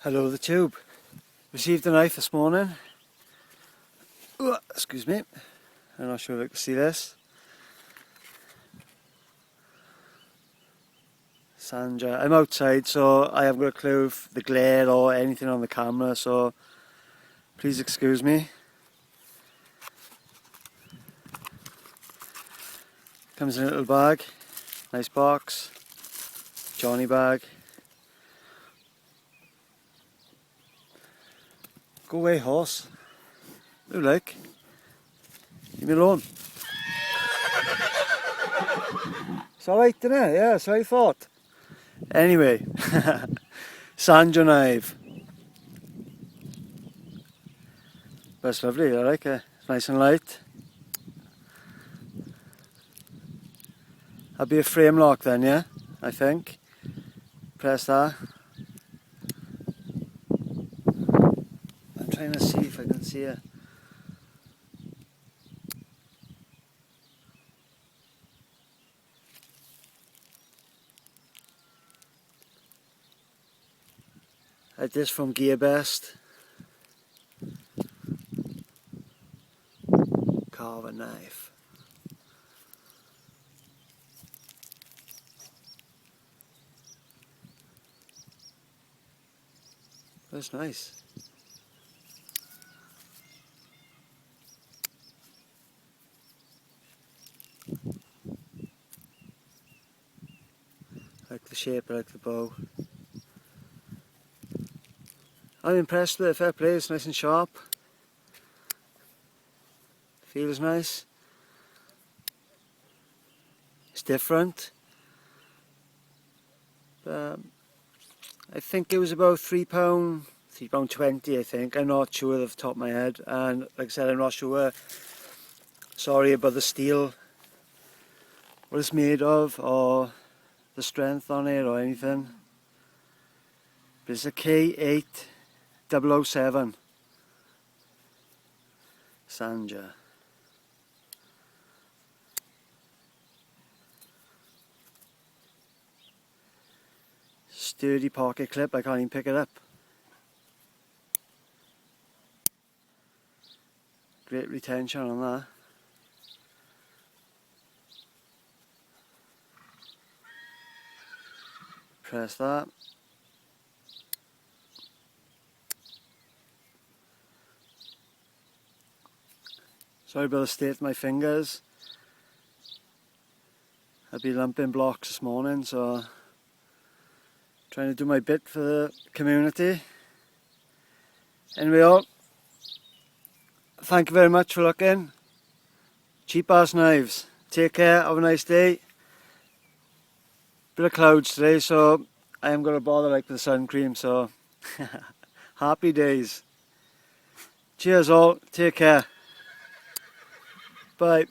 Hello the tube. Received a knife this morning. Oh, excuse me. I'm not sure if you can see this. SANJIA. I'm outside, so I haven't got a clue of the glare or anything on the camera, so please excuse me. Comes in a little bag. Nice box. Johnny bag. Go away, horse. You like? Leave me alone. It's alright, isn't it? Yeah, that's what I thought. Anyway, SANJIA knife. That's lovely, I like it. It's nice and light. That'll be a frame lock then, yeah? I think. Press that. I'm trying to see if I can see it. Like this from Gearbest. Carve a knife. That's nice. I like the shape, I like the bow. I'm impressed with it, fair play, it's nice and sharp. Feels nice. It's different. I think it was about £3, £3.20 I think. I'm not sure off the top of my head, and like I said, I'm not sure. Sorry about the steel, what it's made of, or the strength on it, or anything. But it's a K8007 SANJIA. Sturdy pocket clip, I can't even pick it up. Great retention on that. Press that. Sorry about the state of my fingers. I've been lumping blocks this morning, so trying to do my bit for the community. Anyway, all, thank you very much for looking. Cheap ass knives. Take care, have a nice day. Bit of clouds today, so I am going to bother like with the sun cream, so happy days. Cheers all, take care. Bye.